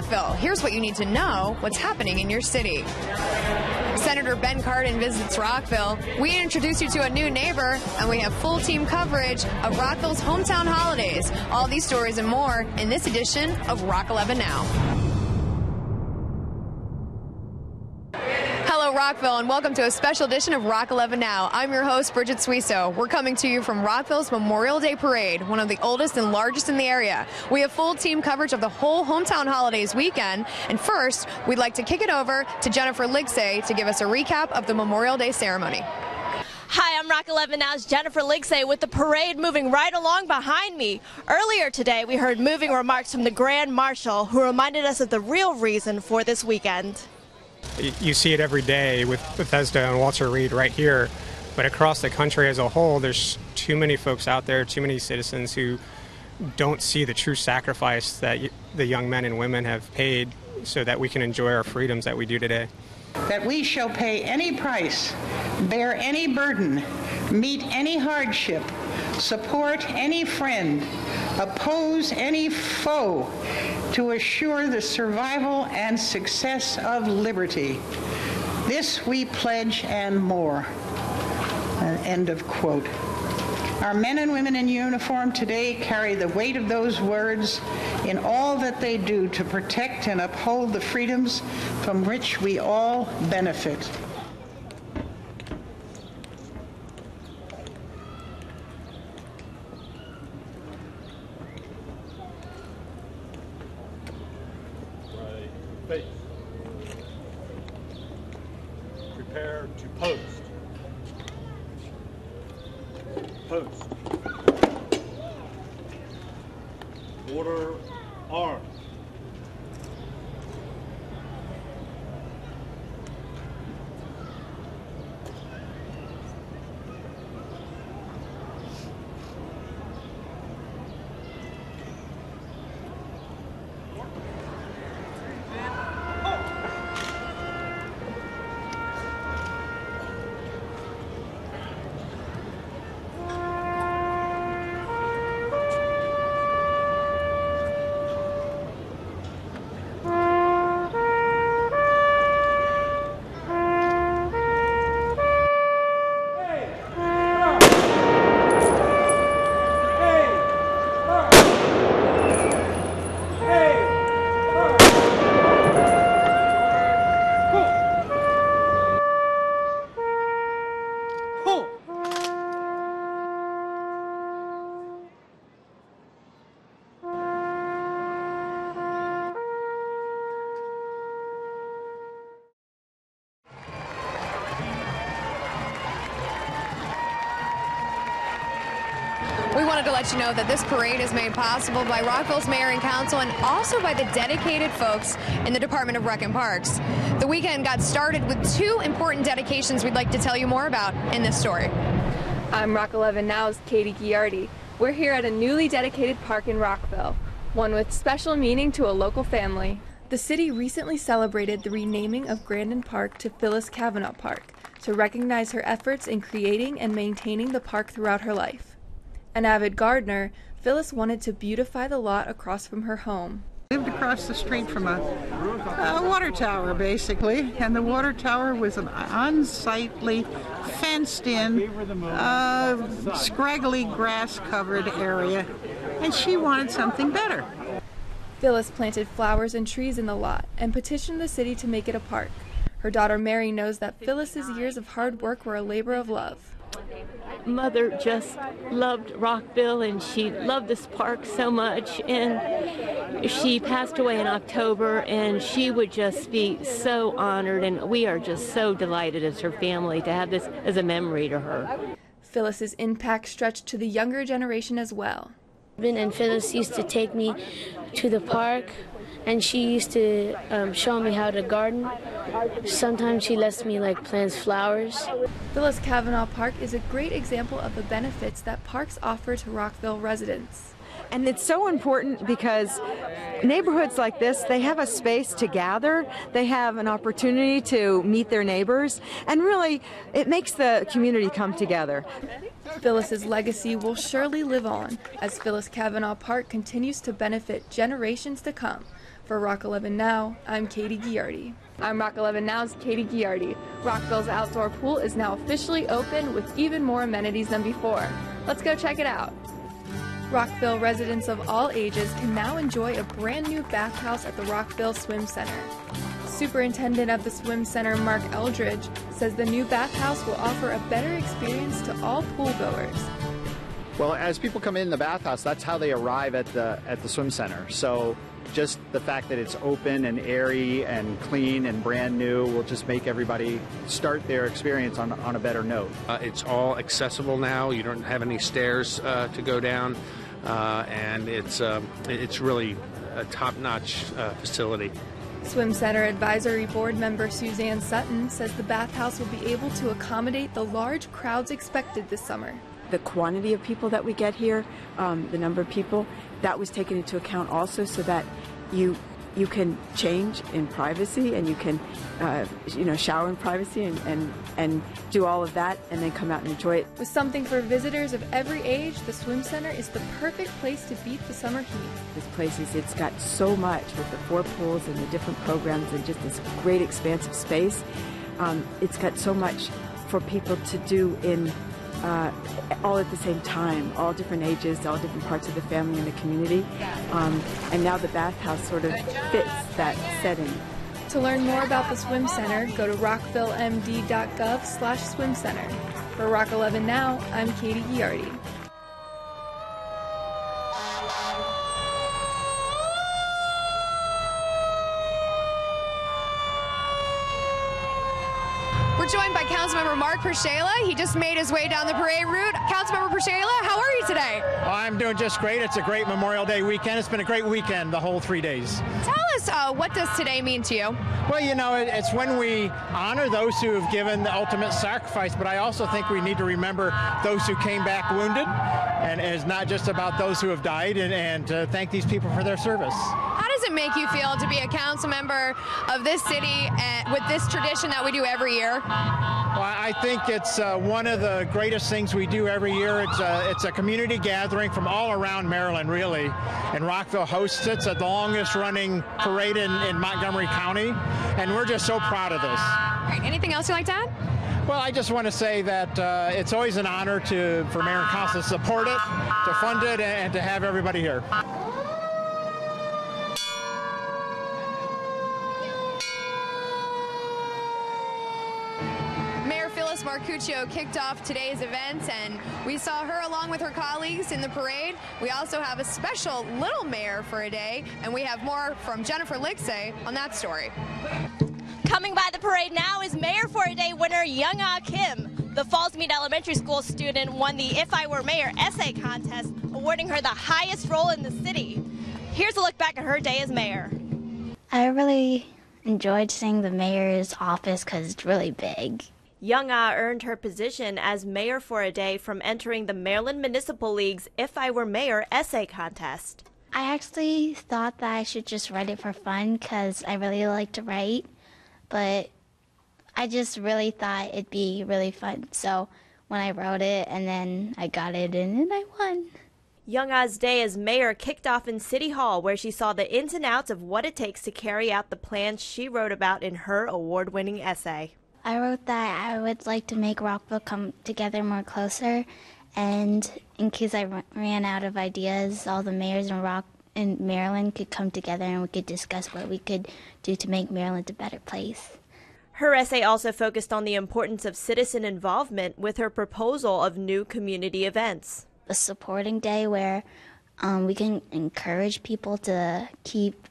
Rockville. Here's what you need to know what's happening in your city. Senator Ben Cardin visits Rockville. We introduce you to a new neighbor, and we have full team coverage of Rockville's hometown holidays. All these stories and more in this edition of Rock11 Now. Hello, Rockville, and welcome to a special edition of Rock11 Now. I'm your host, Bridget Suiso. We're coming to you from Rockville's Memorial Day Parade, one of the oldest and largest in the area. We have full team coverage of the whole hometown holidays weekend. And first, we'd like to kick it over to Jennifer Ligsay to give us a recap of the Memorial Day ceremony. Hi, I'm Rock11 Now's Jennifer Ligsay with the parade moving right along behind me. Earlier today, we heard moving remarks from the Grand Marshal, who reminded us of the real reason for this weekend. You see it every day with Bethesda and Walter Reed right here, but across the country as a whole, there's too many folks out there, too many citizens who don't see the true sacrifice that the young men and women have paid so that we can enjoy our freedoms that we do today. That we shall pay any price, bear any burden, meet any hardship, support any friend, oppose any foe, to assure the survival and success of liberty. This we pledge and more. End of quote. Our men and women in uniform today carry the weight of those words in all that they do to protect and uphold the freedoms from which we all benefit. Face. Prepare to post. Post. Order arms. We wanted to let you know that this parade is made possible by Rockville's Mayor and Council and also by the dedicated folks in the Department of Rec and Parks. The weekend got started with two important dedications we'd like to tell you more about in this story. I'm Rock11 Now's Katie Giardi. We're here at a newly dedicated park in Rockville, one with special meaning to a local family. The city recently celebrated the renaming of Grandin Park to Phyllis Cavanaugh Park to recognize her efforts in creating and maintaining the park throughout her life. An avid gardener, Phyllis wanted to beautify the lot across from her home. Lived across the street from a water tower, basically, and the water tower was an unsightly, fenced-in, scraggly, grass-covered area, and she wanted something better. Phyllis planted flowers and trees in the lot and petitioned the city to make it a park. Her daughter Mary knows that Phyllis's years of hard work were a labor of love. Mother just loved Rockville, and she loved this park so much, and she passed away in October, and she would just be so honored, and we are just so delighted as her family to have this as a memory to her. Phyllis's impact stretched to the younger generation as well. And Phyllis used to take me to the park, and she used to show me how to garden. Sometimes she lets me plant flowers. Phyllis Cavanaugh Park is a great example of the benefits that parks offer to Rockville residents. And it's so important because neighborhoods like this, they have a space to gather, they have an opportunity to meet their neighbors, and really it makes the community come together. Phyllis's legacy will surely live on as Phyllis Cavanaugh Park continues to benefit generations to come. For Rock11 Now, I'm Katie Giardi. I'm Rock11 Now's Katie Giardi. Rockville's outdoor pool is now officially open with even more amenities than before. Let's go check it out. Rockville residents of all ages can now enjoy a brand new bathhouse at the Rockville Swim Center. Superintendent of the Swim Center, Mark Eldridge, says the new bathhouse will offer a better experience to all pool goers. Well, as people come in the bathhouse, that's how they arrive at the swim center. So just the fact that it's open and airy and clean and brand new will just make everybody start their experience on a better note. It's all accessible now. You don't have any stairs to go down, and it's really a top-notch facility. Swim Center Advisory Board member Suzanne Sutton says the bathhouse will be able to accommodate the large crowds expected this summer. The quantity of people that we get here, the number of people, that was taken into account also, so that you can change in privacy and you can shower in privacy and do all of that and then come out and enjoy it. With something for visitors of every age, the Swim Center is the perfect place to beat the summer heat. This place it's got so much with the 4 pools and the different programs and just this great expansive space. It's got so much for people to do in all at the same time, all different ages, all different parts of the family and the community. And now the bathhouse sort of fits that setting. To learn more about the Swim Center, go to rockvillemd.gov/swimcenter. For Rock11 Now, I'm Katie Giardi. We're joined by Councilmember Mark Pershela. He just made his way down the parade route. Councilmember Pershela, how are you today? Well, I'm doing just great. It's a great Memorial Day weekend. It's been a great weekend, the whole 3 days. Tell us, what does today mean to you? Well, it's when we honor those who have given the ultimate sacrifice, but I also think we need to remember those who came back wounded, and it's not just about those who have died, and to thank these people for their service. How does it make you feel to be a council member of this city with this tradition that we do every year? Well, I think it's one of the greatest things we do every year. It's a community gathering from all around Maryland, really, and Rockville hosts it. It's the longest running parade in Montgomery County, and we're just so proud of this. Great. Anything else you'd like to add? Well, I just want to say that it's always an honor for Mayor and Council to support it, to fund it, and to have everybody here. Marcuccio kicked off today's events, and we saw her along with her colleagues in the parade. We also have a special little mayor for a day, and we have more from Jennifer Lightsey on that story. Coming by the parade now is Mayor for a Day winner Young-Ah Kim. The Fallsmead Elementary School student won the If I Were Mayor essay contest, awarding her the highest role in the city. Here's a look back at her day as mayor. I really enjoyed seeing the mayor's office because it's really big. Young-Ah earned her position as mayor for a day from entering the Maryland Municipal League's If I Were Mayor essay contest. I actually thought that I should just write it for fun because I really like to write, but I just really thought it'd be really fun. So when I wrote it and then I got it in and I won. Young-Ah's day as mayor kicked off in City Hall, where she saw the ins and outs of what it takes to carry out the plans she wrote about in her award-winning essay. I wrote that I would like to make Rockville come together more closer, and in case I ran out of ideas, all the mayors in Maryland could come together and we could discuss what we could do to make Maryland a better place. Her essay also focused on the importance of citizen involvement with her proposal of new community events. A supporting day where we can encourage people to keep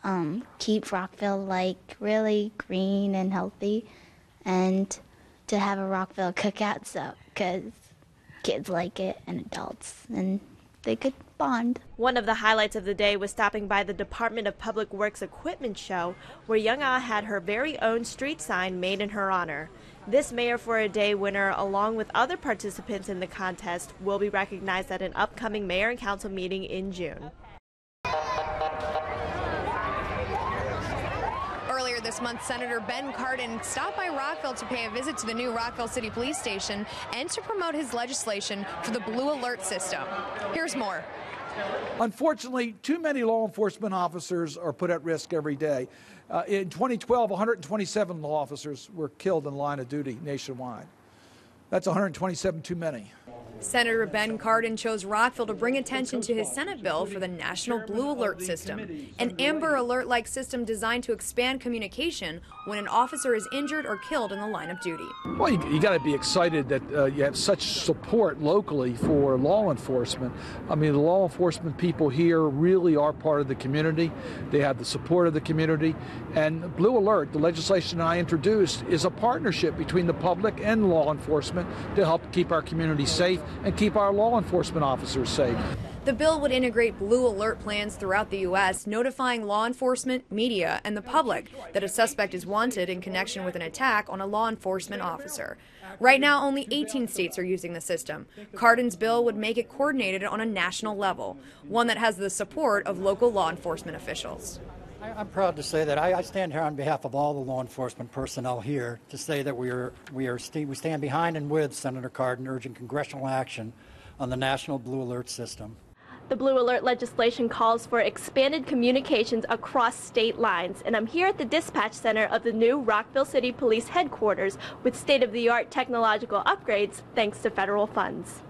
Rockville like really green and healthy, and to have a Rockville cookout, so because kids like it and adults, and they could bond. One of the highlights of the day was stopping by the Department of Public Works equipment show, where Young-Ah had her very own street sign made in her honor. This Mayor for a Day winner, along with other participants in the contest, will be recognized at an upcoming Mayor and Council meeting in June. Earlier this month, Senator Ben Cardin stopped by Rockville to pay a visit to the new Rockville City Police Station and to promote his legislation for the Blue Alert system. Here's more. Unfortunately, too many law enforcement officers are put at risk every day. In 2012, 127 law officers were killed in the line of duty nationwide. That's 127 too many. Senator Ben Cardin chose Rockville to bring attention to his Senate bill for the National Blue Alert System, an Amber Alert-like system designed to expand communication when an officer is injured or killed in the line of duty. Well, you got to be excited that you have such support locally for law enforcement. I mean, the law enforcement people here really are part of the community. They have the support of the community. And Blue Alert, the legislation I introduced, is a partnership between the public and law enforcement to help keep our community safe and keep our law enforcement officers safe. The bill would integrate Blue Alert plans throughout the U.S., notifying law enforcement, media, and the public that a suspect is wanted in connection with an attack on a law enforcement officer. Right now, only 18 states are using the system. Cardin's bill would make it coordinated on a national level, one that has the support of local law enforcement officials. I'm proud to say that I stand here on behalf of all the law enforcement personnel here to say that we stand behind and with Senator Cardin urging congressional action on the National Blue Alert System. The Blue Alert legislation calls for expanded communications across state lines, and I'm here at the dispatch center of the new Rockville City Police headquarters with state-of-the-art technological upgrades thanks to federal funds.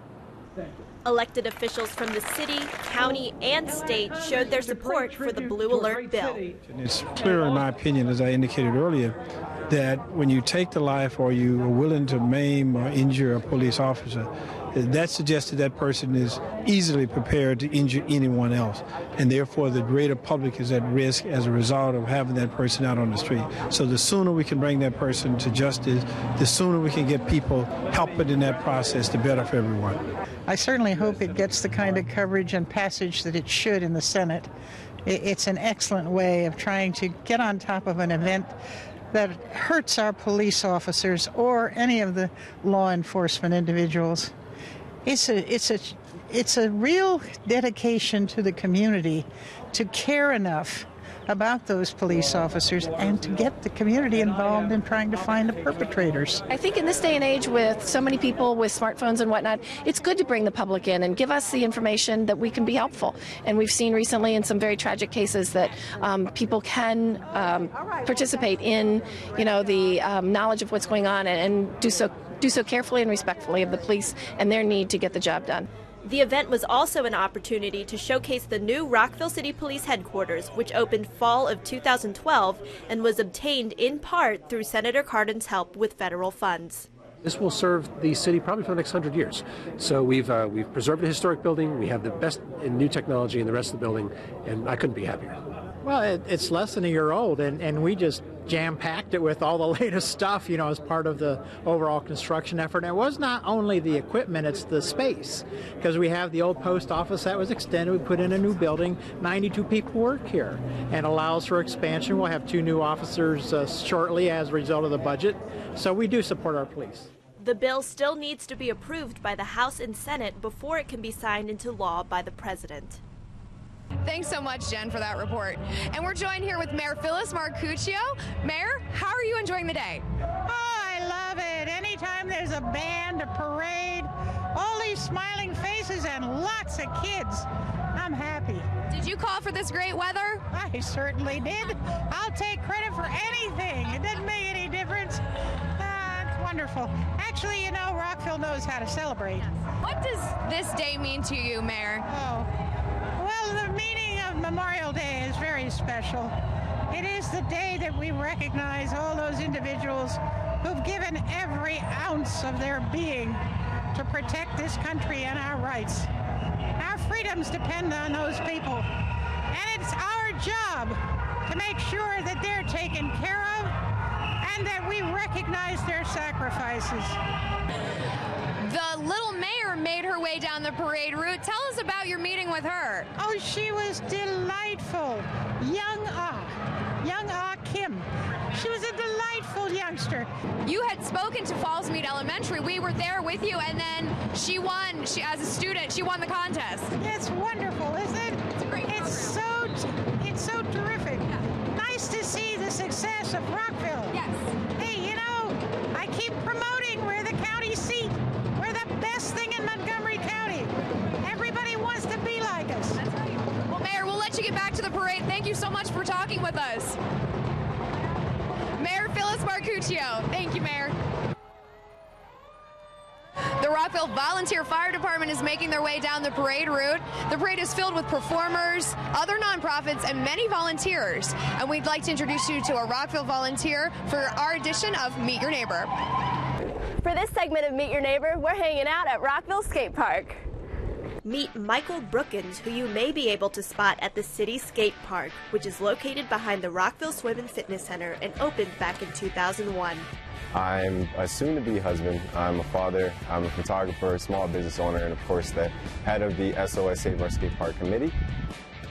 Elected officials from the city, county, and state showed their support for the Blue Alert bill. It's clear, in my opinion, as I indicated earlier, that when you take the life or you are willing to maim or injure a police officer, that suggests that that person is easily prepared to injure anyone else, and therefore the greater public is at risk as a result of having that person out on the street. So the sooner we can bring that person to justice, the sooner we can get people helping in that process, the better for everyone. I certainly hope it gets the kind of coverage and passage that it should in the Senate. It's an excellent way of trying to get on top of an event that hurts our police officers or any of the law enforcement individuals. It's a real dedication to the community to care enough about those police officers and to get the community involved in trying to find the perpetrators. I think in this day and age with so many people with smartphones and whatnot, it's good to bring the public in and give us the information that we can be helpful. And we've seen recently in some very tragic cases that people can participate in, the knowledge of what's going on and do so carefully and respectfully of the police and their need to get the job done. The event was also an opportunity to showcase the new Rockville City Police headquarters, which opened fall of 2012 and was obtained in part through Senator Cardin's help with federal funds. This will serve the city probably for the next 100 years. So we've preserved a historic building, we have the best in new technology in the rest of the building, and I couldn't be happier. Well, it's less than a year old, and we just jam-packed it with all the latest stuff, as part of the overall construction effort. And it was not only the equipment, it's the space, because we have the old post office that was extended. We put in a new building. 92 people work here, and allows for expansion. We'll have 2 new officers shortly as a result of the budget. So we do support our police. The bill still needs to be approved by the House and Senate before it can be signed into law by the President. Thanks so much, Jen, for that report. And we're joined here with Mayor Phyllis Marcuccio. Mayor, how are you enjoying the day? Oh, I love it. Anytime there's a band, a parade, all these smiling faces and lots of kids, I'm happy. Did you call for this great weather? I certainly did. I'll take credit for anything. It doesn't make any difference. It's wonderful. Actually, Rockville knows how to celebrate. What does this day mean to you, Mayor? Oh. Well, the meaning of Memorial Day is very special. It is the day that we recognize all those individuals who've given every ounce of their being to protect this country and our rights. Our freedoms depend on those people, and it's our job to make sure that they're taken care of and that we recognize their sacrifices. The little mayor made her way down the parade route. Tell us about your meeting with her. Oh, she was delightful. Young Ah Kim. She was a delightful youngster. You had spoken to Fallsmead Elementary. We were there with you, and then she won. As a student, she won the contest. It's wonderful, isn't it? It's a great program. It's so terrific. Yeah. Nice to see the success of Rockville. Yes. Hey, I keep promoting we're the county seat. We're the best thing in Montgomery County. Everybody wants to be like us. much for talking with us. Mayor Phyllis Marcuccio. Thank you, Mayor. The Rockville Volunteer Fire Department is making their way down the parade route. The parade is filled with performers, other nonprofits, and many volunteers. And we'd like to introduce you to a Rockville volunteer for our edition of Meet Your Neighbor. For this segment of Meet Your Neighbor, we're hanging out at Rockville Skate Park. Meet Michael Brookins, who you may be able to spot at the City Skate Park, which is located behind the Rockville Swim and Fitness Center and opened back in 2001. I'm a soon-to-be husband, I'm a father, I'm a photographer, small business owner, and of course the head of the SOS Save Our Skate Park Committee.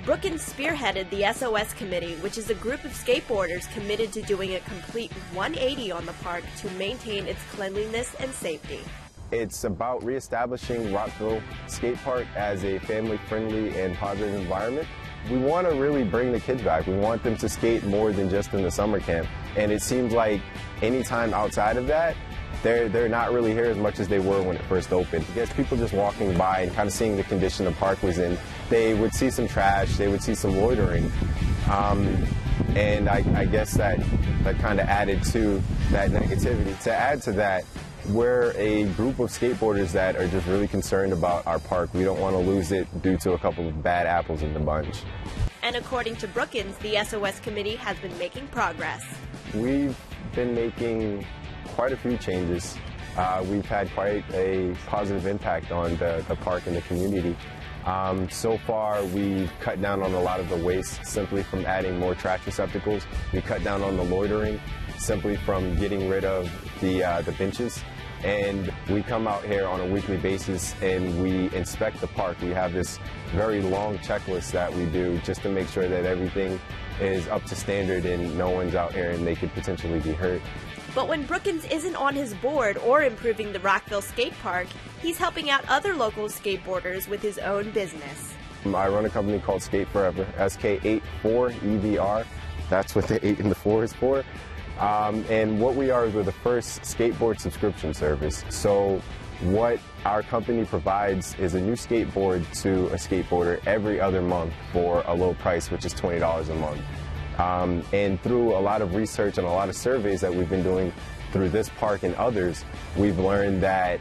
Brookins spearheaded the SOS Committee, which is a group of skateboarders committed to doing a complete 180 on the park to maintain its cleanliness and safety. It's about reestablishing Rockville Skate Park as a family-friendly and positive environment. We want to really bring the kids back. We want them to skate more than just in the summer camp. And it seems like any time outside of that, they're not really here as much as they were when it first opened. I guess people just walking by and kind of seeing the condition the park was in, they would see some trash, they would see some loitering. And I guess that kind of added to that negativity. To add to that, we're a group of skateboarders that are just really concerned about our park. We don't want to lose it due to a couple of bad apples in the bunch. And according to Brookins, the SOS Committee has been making progress. We've been making quite a few changes. We've had quite a positive impact on the park and the community. So far, we've cut down on a lot of the waste simply from adding more trash receptacles. We cut down on the loitering simply from getting rid of the benches. And we come out here on a weekly basis and we inspect the park. We have this very long checklist that we do just to make sure that everything is up to standard and no one's out here and they could potentially be hurt. But when Brookins isn't on his board or improving the Rockville Skate Park, he's helping out other local skateboarders with his own business. I run a company called Skate Forever, SK84EVR. That's what the 8 and the 4 is for. And what we are is we're the first skateboard subscription service. So what our company provides is a new skateboard to a skateboarder every other month for a low price, which is $20 a month. And through a lot of research and a lot of surveys that we've been doing through this park and others, we've learned that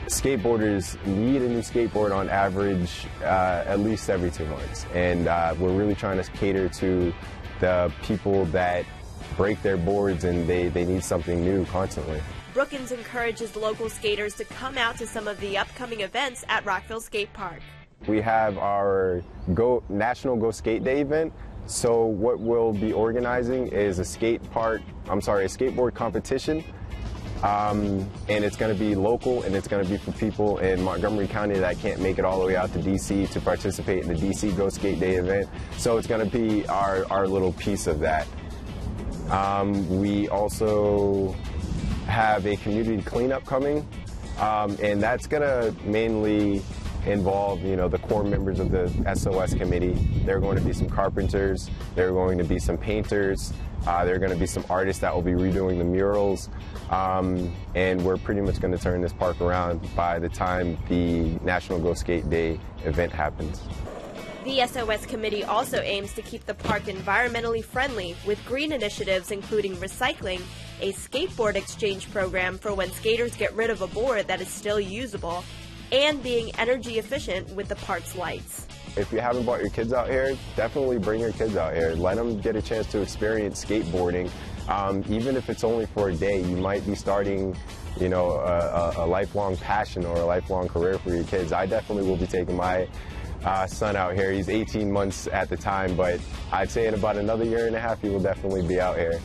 skateboarders need a new skateboard on average at least every 2 months. And we're really trying to cater to the people that break their boards and they need something new constantly. Brookins encourages local skaters to come out to some of the upcoming events at Rockville Skate Park. We have our National Go Skate Day event. So what we'll be organizing is a skateboard competition. And it's going to be local and it's going to be for people in Montgomery County that can't make it all the way out to DC to participate in the DC Go Skate Day event. So it's going to be our little piece of that. We also have a community cleanup coming, and that's going to mainly involve, the core members of the SOS committee. There are going to be some carpenters, there are going to be some painters, there are going to be some artists that will be redoing the murals, and we're pretty much going to turn this park around by the time the National Go Skate Day event happens. The SOS Committee also aims to keep the park environmentally friendly with green initiatives including recycling, a skateboard exchange program for when skaters get rid of a board that is still usable, and being energy efficient with the park's lights. If you haven't brought your kids out here, definitely bring your kids out here. Let them get a chance to experience skateboarding. Even if it's only for a day, you might be starting a lifelong passion or a lifelong career for your kids. I definitely will be taking my son out here. He's 18 months at the time, but I'd say in about another year and a half he will definitely be out here.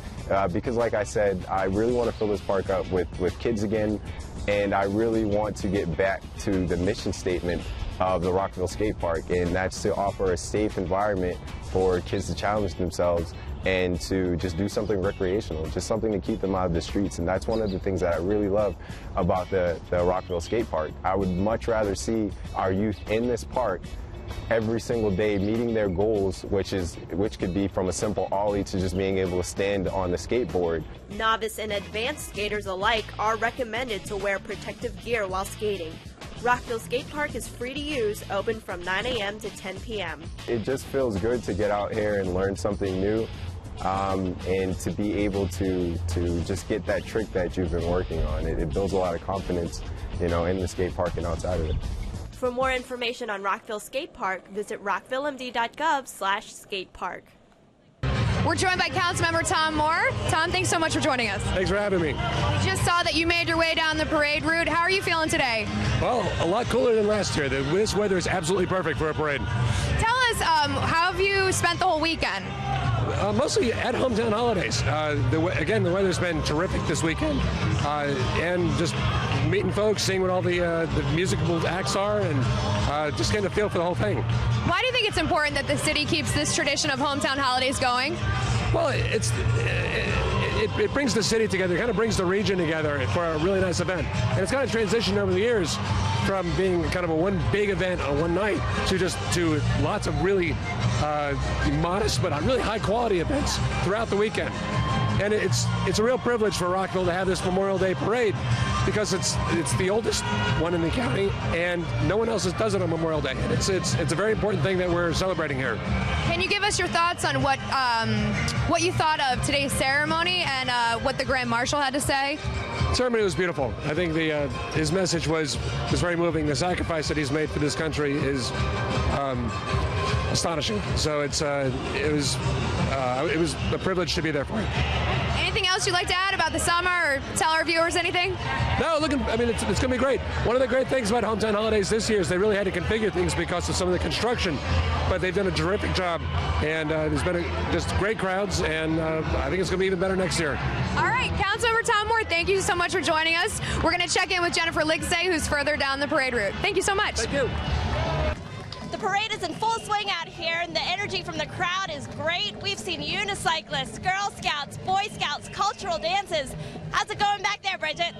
Because like I said, I really want to fill this park up with kids again, and I really want to get back to the mission statement of the Rockville Skate Park, and that's to offer a safe environment for kids to challenge themselves and to just do something recreational, just something to keep them out of the streets. And that's one of the things that I really love about the Rockville Skate Park. I would much rather see our youth in this park every single day meeting their goals, which could be from a simple ollie to just being able to stand on the skateboard. Novice and advanced skaters alike are recommended to wear protective gear while skating. Rockville Skate Park is free to use, open from 9 a.m. to 10 p.m. It just feels good to get out here and learn something new, and to be able to just get that trick that you've been working on. It builds a lot of confidence, in the skate park and outside of it. For more information on Rockville Skate Park, visit rockvillemd.gov/skatepark. We're joined by Councilmember Tom Moore. Tom, thanks so much for joining us. Thanks for having me. We just saw that you made your way down the parade route. How are you feeling today? Well, a lot cooler than last year. This weather is absolutely perfect for a parade. Tell us, how have you spent the whole weekend? Mostly at Hometown Holidays. Again, the weather's been terrific this weekend, and just meeting folks, seeing what all the musical acts are, and just getting a feel for the whole thing. Why do you think it's important that the city keeps this tradition of Hometown Holidays going? Well, it brings the city together. It kind of brings the region together for a really nice event. And it's kind of transitioned over the years from being kind of a one big event on one night to lots of really modest but really high quality events throughout the weekend. And it's a real privilege for Rockville to have this Memorial Day parade because it's the oldest one in the county, and no one else does it on Memorial Day. And it's a very important thing that we're celebrating here. Can you give us your thoughts on what you thought of today's ceremony and what the Grand Marshal had to say? The ceremony was beautiful. I think his message was very moving. The sacrifice that he's made for this country is astonishing. So it was a privilege to be there for him. Anything else you'd like to add about the summer or tell our viewers anything? No, it's going to be great. One of the great things about Hometown Holidays this year is they really had to configure things because of some of the construction, but they've done a terrific job, and there's been just great crowds, and I think it's going to be even better next year. All right, Councilmember Tom Moore, thank you so much for joining us. We're going to check in with Jennifer Lightsay, who's further down the parade route. Thank you so much. Thank you. The parade is in full swing out here, and the energy from the crowd is great. We've seen unicyclists, Girl Scouts, Boy Scouts, cultural dances. How's it going back there, Bridget?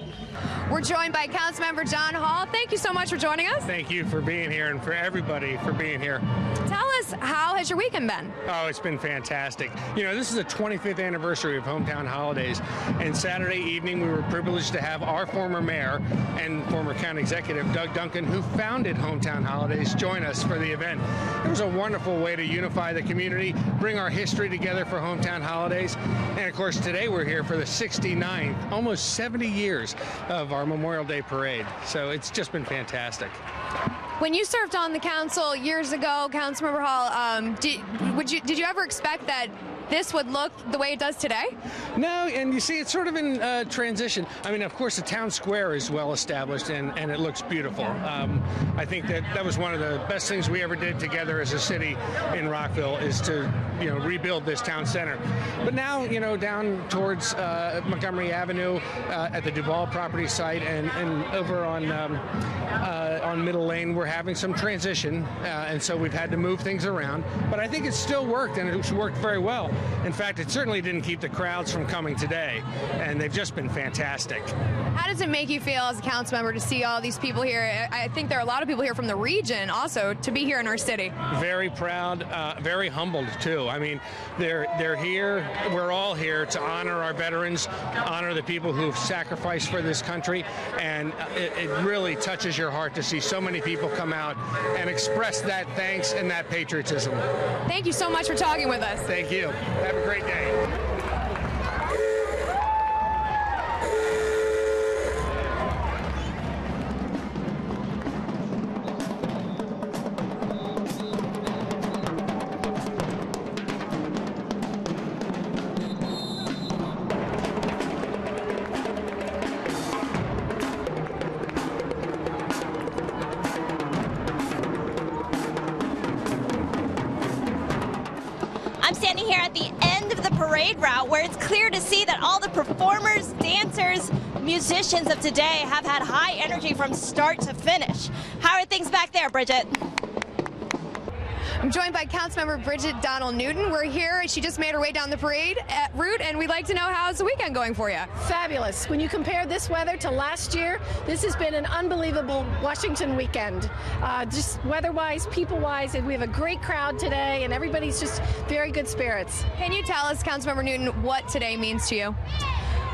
We're joined by Councilmember John Hall. Thank you so much for joining us. Thank you for being here and for everybody for being here. Tell us, how has your weekend been? Oh, it's been fantastic. This is the 25th anniversary of Hometown Holidays, and Saturday evening we were privileged to have our former mayor and former county executive, Doug Duncan, who founded Hometown Holidays, join us for the event. It was a wonderful way to unify the community, bring our history together for Hometown Holidays, and of course today we're here for the 69th, almost 70 years of our Memorial Day parade. So it's just been fantastic. When you served on the council years ago, Councilmember Hall, did you ever expect that this would look the way it does today? No, and you see it's sort of in transition. I mean, of course, the town square is well established and it looks beautiful. I think that was one of the best things we ever did together as a city in Rockville is to, rebuild this town center. But now, down towards Montgomery Avenue at the Duval property site and over on Middle Lane, we're having some transition, and so we've had to move things around. But I think it still worked, and it worked very well. In fact, it certainly didn't keep the crowds from coming today, and they've just been fantastic. How does it make you feel as a council member to see all these people here? I think there are a lot of people here from the region also to be here in our city. Very proud, very humbled too. I mean, they're here. We're all here to honor our veterans, honor the people who've sacrificed for this country, and it really touches your heart to see so many people come out and express that thanks and that patriotism. Thank you so much for talking with us. Thank you. Have a great day. I'm standing here at the end of the parade route where it's clear to see that all the performers, dancers, musicians of today have had high energy from start to finish. How are things back there, Bridget? I'm joined by Councilmember Bridget Donald Newton. We're here. She just made her way down the parade route, and we'd like to know how's the weekend going for you. Fabulous. When you compare this weather to last year, this has been an unbelievable Washington weekend. Just weather-wise, people-wise, and we have a great crowd today, and everybody's just very good spirits. Can you tell us, Councilmember Newton, what today means to you?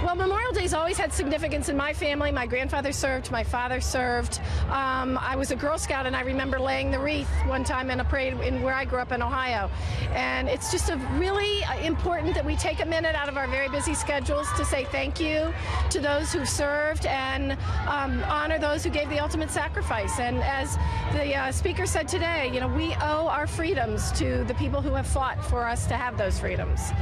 Well, Memorial Day's always had significance in my family. My grandfather served, my father served. I was a Girl Scout, and I remember laying the wreath one time in a parade in where I grew up in Ohio. And it's just really important that we take a minute out of our very busy schedules to say thank you to those who served and honor those who gave the ultimate sacrifice. And as the speaker said today, you know, we owe our freedoms to the people who have fought for us to have those freedoms.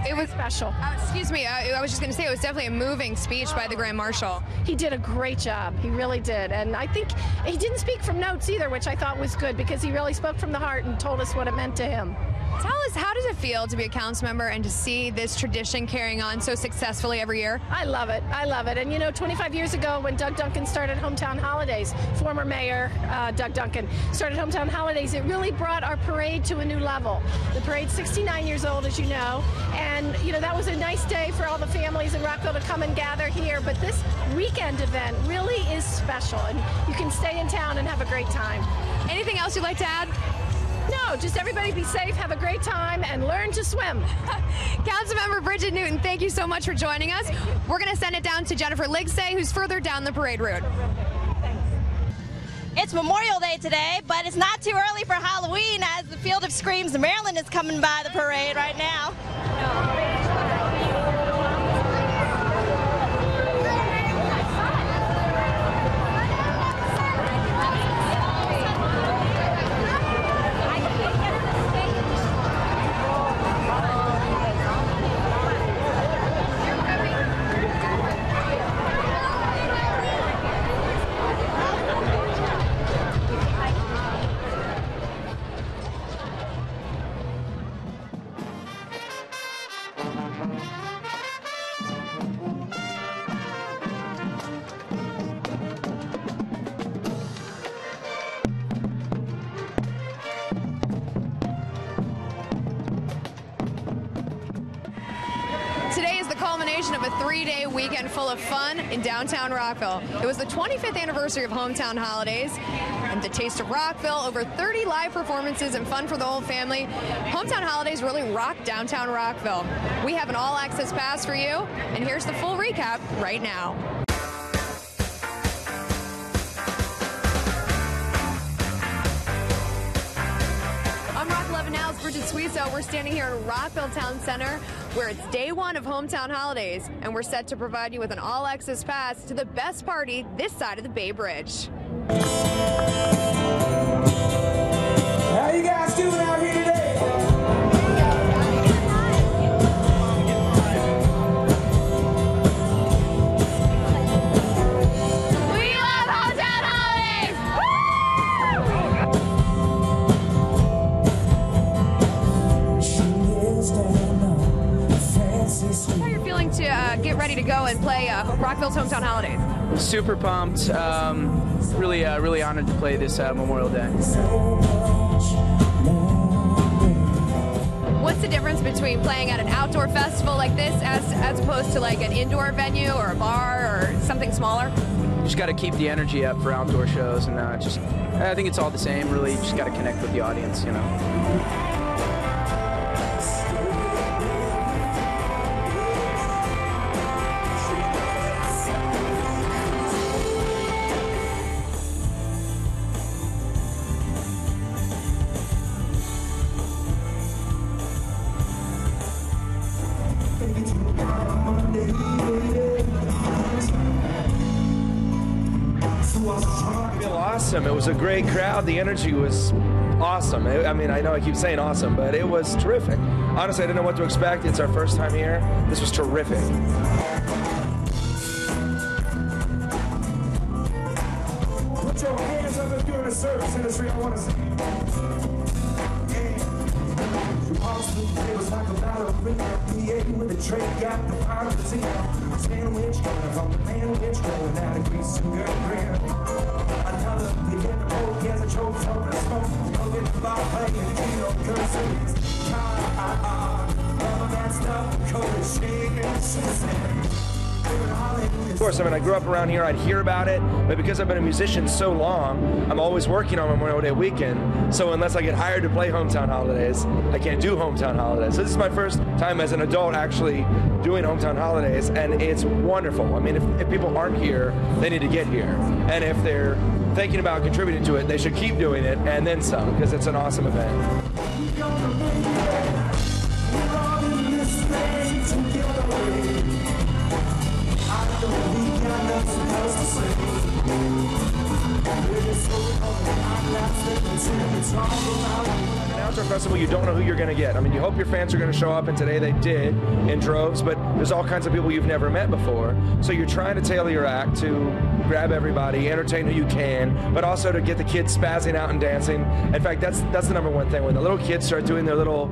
It was special. Excuse me, I was just going to say it was definitely a moving speech by the Grand Marshal. He did a great job. He really did. And I think he didn't speak from notes either, which I thought was good because he really spoke from the heart and told us what it meant to him. Tell us, how does it feel to be a council member and to see this tradition carrying on so successfully every year? I love it. I love it. And you know, 25 years ago when Doug Duncan started Hometown Holidays, former mayor Doug Duncan started Hometown Holidays, it really brought our parade to a new level. The parade's 69 years old, as you know, and you know, that was a nice day for all the families in Rockville to come and gather here, but this weekend event really is special, and you can stay in town and have a great time. Anything else you'd like to add? No, just everybody be safe, have a great time, and learn to swim. Councilmember Bridget Newton, thank you so much for joining us. We're going to send it down to Jennifer Ligsay, who's further down the parade route. It's Memorial Day today, but it's not too early for Halloween as the Field of Screams Maryland is coming by the parade right now. Today is the culmination of a 3-day weekend full of fun in downtown Rockville. It was the 25th anniversary of Hometown Holidays and the Taste of Rockville, over 30 live performances and fun for the whole family. Hometown Holidays really rocked downtown Rockville. We have an all-access pass for you, and here's the full recap right now. Rock11 Now's Bridget Sweetso. We're standing here at Rockville Town Center, where it's day one of Hometown Holidays, and we're set to provide you with an all-access pass to the best party this side of the Bay Bridge. How you guys doing out here today? How are you feeling to get ready to go and play Rockville's Hometown Holidays? Super pumped. Really honored to play this Memorial Day. What's the difference between playing at an outdoor festival like this as opposed to like an indoor venue or a bar or something smaller? Just got to keep the energy up for outdoor shows, and I think it's all the same. Really, just got to connect with the audience, you know. Awesome. It was a great crowd. The energy was awesome. I mean, I know I keep saying awesome, but it was terrific. Honestly, I didn't know what to expect. It's our first time here. This was terrific. Put your hands up if you're in the service industry. I want to see. It was like a battle with the trade gap, the final sandwich, from the sandwich, going out of grease and good grin. Another, you get the pole, gets a choke, over the smoke, go get the bar, playing, curses. None of that stuff, cold as shit, she said. Of course, I mean, I grew up around here, I'd hear about it, but because I've been a musician so long, I'm always working on Memorial Day weekend, so unless I get hired to play Hometown Holidays, I can't do Hometown Holidays. So this is my first time as an adult actually doing Hometown Holidays, and it's wonderful. I mean, if people aren't here, they need to get here. And if they're thinking about contributing to it, they should keep doing it, and then some, because it's an awesome event. An outdoor festival, you don't know who you're going to get. I mean, you hope your fans are going to show up, and today they did in droves, but there's all kinds of people you've never met before. So you're trying to tailor your act to grab everybody, entertain who you can, but also to get the kids spazzing out and dancing. In fact, that's the number one thing. When the little kids start doing their little,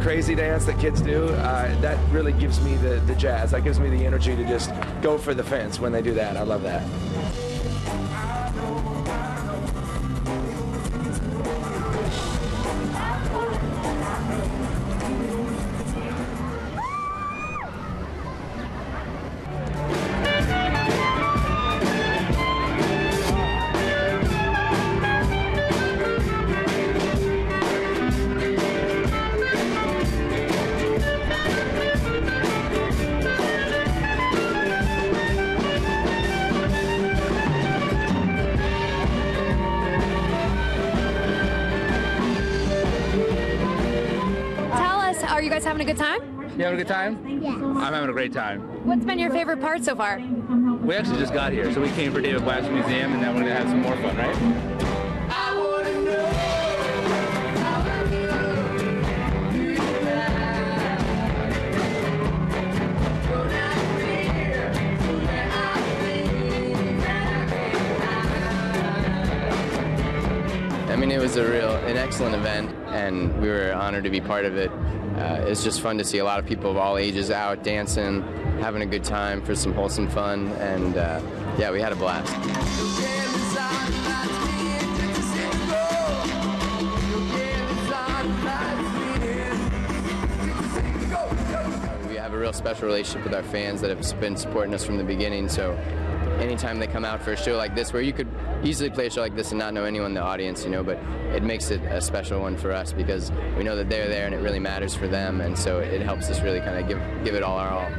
crazy dance that kids do, that really gives me the jazz. That gives me the energy to just go for the fence when they do that. I love that. Are you guys having a good time? You having a good time? Yeah. I'm having a great time. What's been your favorite part so far? We actually just got here, so we came for David Black's Museum, and then we're going to have some more fun, right? I mean, it was an excellent event, and we were honored to be part of it. It's just fun to see a lot of people of all ages out dancing, having a good time for some wholesome fun, and yeah, we had a blast. We have a real special relationship with our fans that have been supporting us from the beginning, so anytime they come out for a show like this, where you could easily play a show like this and not know anyone in the audience, but it makes it a special one for us because we know that they're there and it really matters for them, and so it helps us really kind of give it all our all.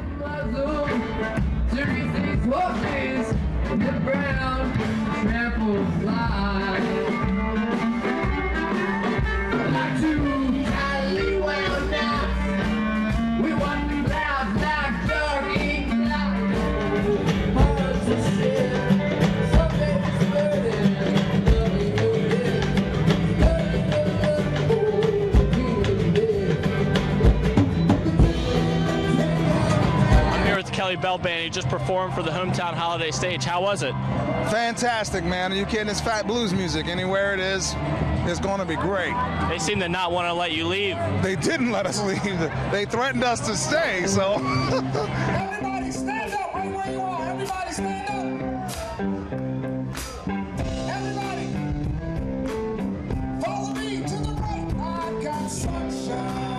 Bell Band. He just performed for the Hometown Holiday Stage. How was it? Fantastic, man. Are you kidding? It's fat blues music. Anywhere it is, it's going to be great. They seem to not want to let you leave. They didn't let us leave. They threatened us to stay, so. Everybody stand up right where you are. Everybody stand up. Everybody. Follow me to the right. I got sunshine.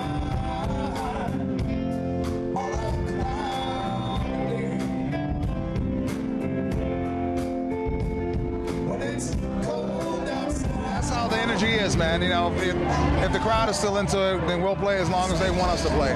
That's how the energy is, man. If the crowd is still into it, then we'll play as long as they want us to play.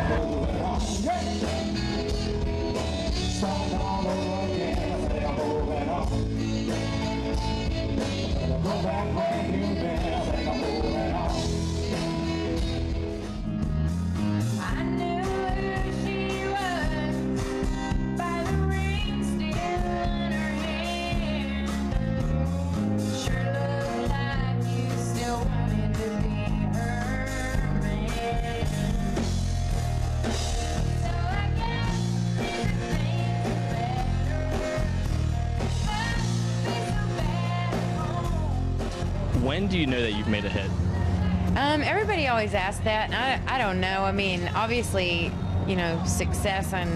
When do you know that you've made a hit? Everybody always asks that, and I don't know. I mean, obviously, success on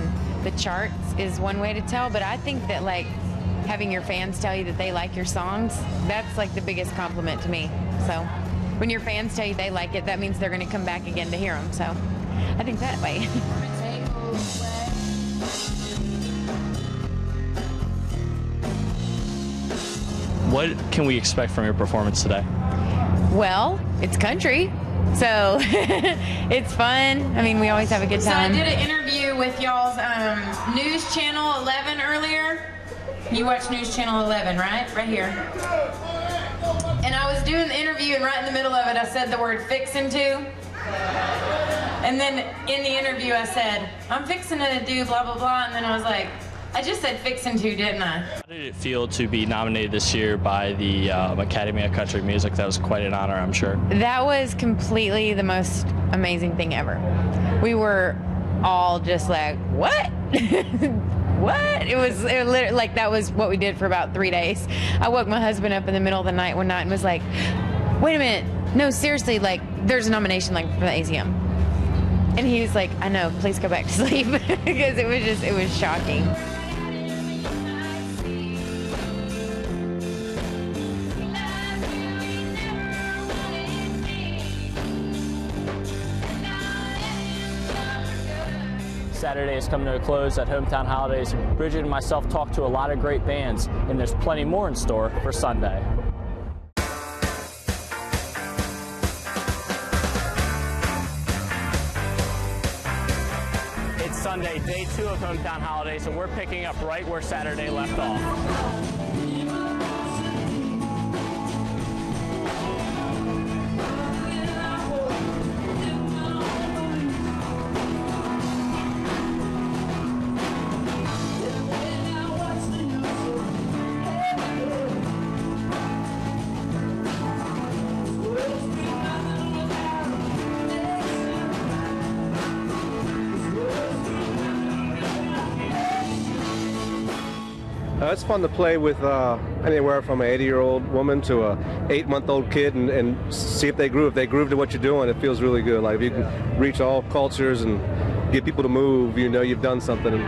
the charts is one way to tell, but I think that, having your fans tell you that they like your songs, that's, the biggest compliment to me. So when your fans tell you they like it, that means they're going to come back again to hear them. So I think that way. What can we expect from your performance today? Well, it's country, so it's fun. I mean, we always have a good time. So I did an interview with y'all's News Channel 11 earlier. You watch News Channel 11, right? Right here. And I was doing the interview, and right in the middle of it, I said the word fixin' to. And then in the interview, I said, I'm fixing to do blah, blah, blah. And then I was like, I just said fixin' to, didn't I? How did it feel to be nominated this year by the Academy of Country Music? That was quite an honor, I'm sure. That was completely the most amazing thing ever. We were all just like, what? What? It was literally like that was what we did for about 3 days. I woke my husband up in the middle of the night one night and was like, wait a minute, no, seriously, like there's a nomination like for the ACM. And he was like, I know, please go back to sleep because it was shocking. Saturday is coming to a close at Hometown Holidays. Bridget and myself talked to a lot of great bands, and there's plenty more in store for Sunday. It's Sunday, day 2 of Hometown Holidays, and we're picking up right where Saturday left off. It's fun to play with anywhere from an 80-year-old woman to a 8-month-old kid and see if they groove. If they groove to what you're doing, it feels really good. Like if you can reach all cultures and get people to move, you know you've done something.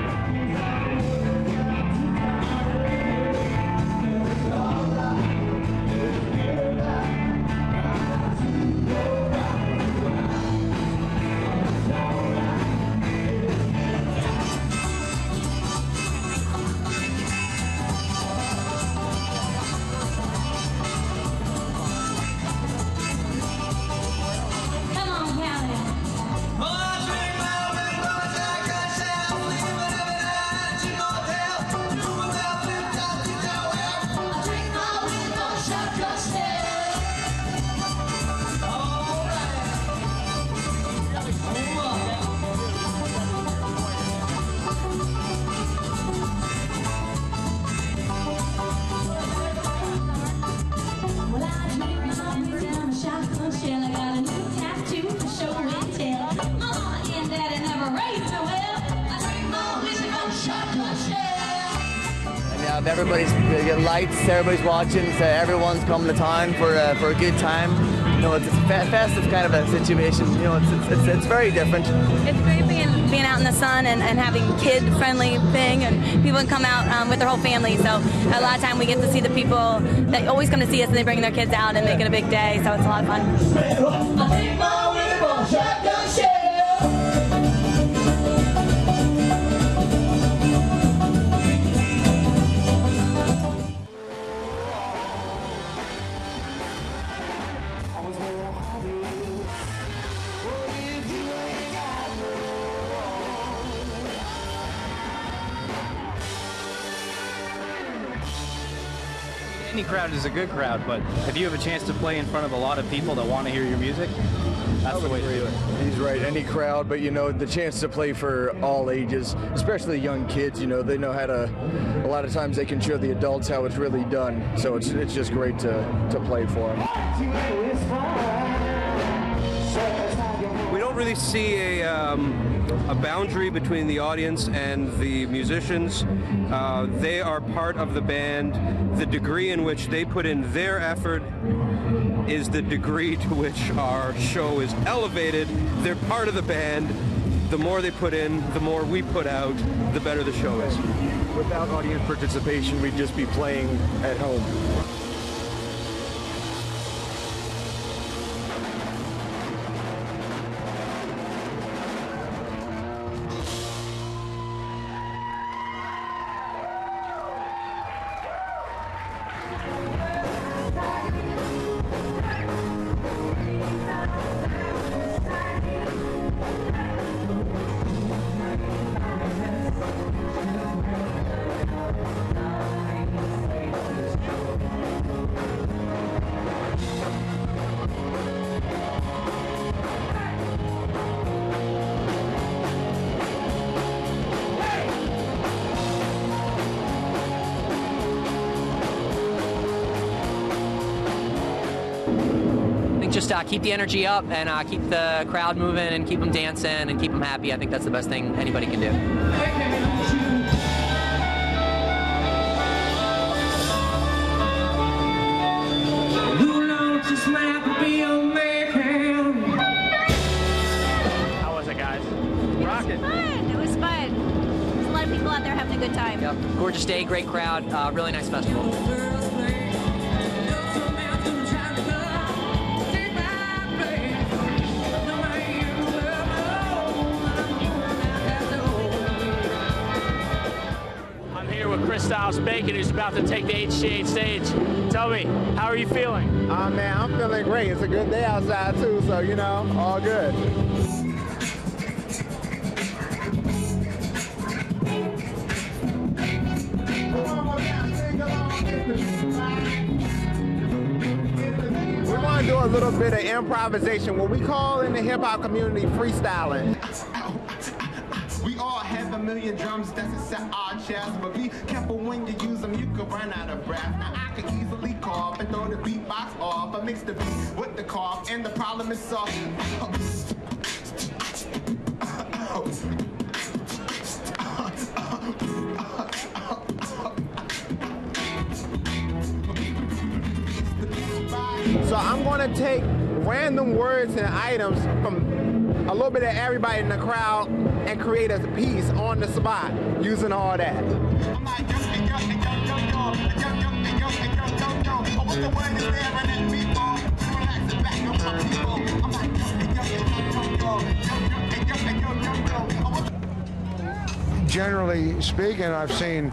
Everybody's lights, everybody's watching, so everyone's coming to town for a good time. You know, it's a festive kind of a situation. You know, it's very different. It's great being out in the sun and having kid-friendly thing, and people can come out with their whole family. So a lot of time we get to see the people that always come to see us, and they bring their kids out and make it a big day. So it's a lot of fun. Any crowd is a good crowd, but if you have a chance to play in front of a lot of people that want to hear your music, that's the way to do it. He's right, any crowd, but you know, the chance to play for all ages, especially young kids, you know, they know how to, a lot of times they can show the adults how it's really done, so it's just great to play for them. We don't really see a boundary between the audience and the musicians. They are part of the band. The degree in which they put in their effort is the degree to which our show is elevated. They're part of the band. The more they put in, the more we put out, the better the show is. Without audience participation, we'd just be playing at home. just keep the energy up and keep the crowd moving and keep them dancing and keep them happy. I think that's the best thing anybody can do. How was it, guys? Rocking. It was fun. There's a lot of people out there having a good time. Yep. Gorgeous day, great crowd, really nice festival. Styles Bacon, who's about to take the HCH stage. Tell me, how are you feeling? Man, I'm feeling great. It's a good day outside too, so you know, all good. We want to do a little bit of improvisation, what we call in the hip hop community freestyling. We all have a million drums that's to set our chest, but be careful when you use them, you could run out of breath. Now I could easily cough and throw the beatbox off, but mix the beat with the cough, and the problem is solved. So I'm going to take random words and items from a little bit of everybody in the crowd and create a piece on the spot using all that. Generally speaking, I've seen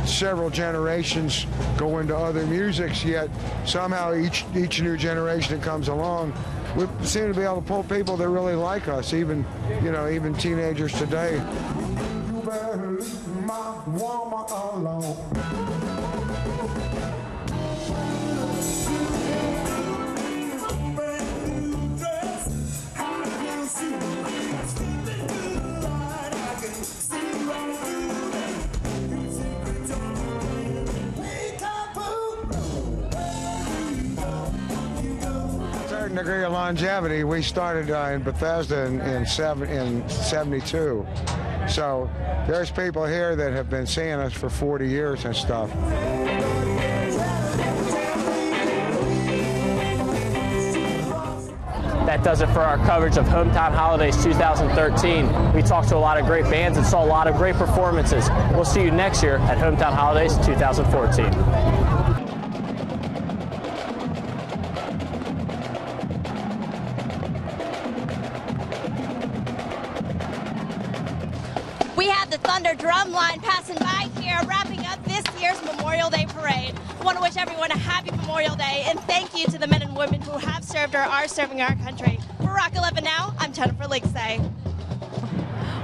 several generations go into other musics, yet somehow each new generation that comes along, we seem to be able to pull people that really like us, even teenagers today. You better leave my woman alone. Degree of longevity. We started in Bethesda in 72. So there's people here that have been seeing us for 40 years and stuff. That does it for our coverage of Hometown Holidays 2013. We talked to a lot of great bands and saw a lot of great performances. We'll see you next year at Hometown Holidays 2014. We have the Thunder drum line passing by here, wrapping up this year's Memorial Day Parade. I want to wish everyone a happy Memorial Day, and thank you to the men and women who have served or are serving our country. For Rock11 Now, I'm Jennifer Lightsay.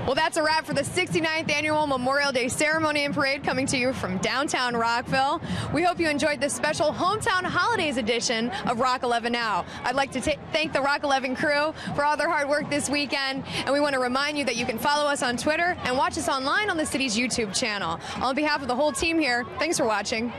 Well, that's a wrap for the 69th Annual Memorial Day Ceremony and Parade coming to you from downtown Rockville. We hope you enjoyed this special Hometown Holidays edition of Rock11 Now. I'd like to thank the Rock11 crew for all their hard work this weekend, and we want to remind you that you can follow us on Twitter and watch us online on the city's YouTube channel. On behalf of the whole team here, thanks for watching.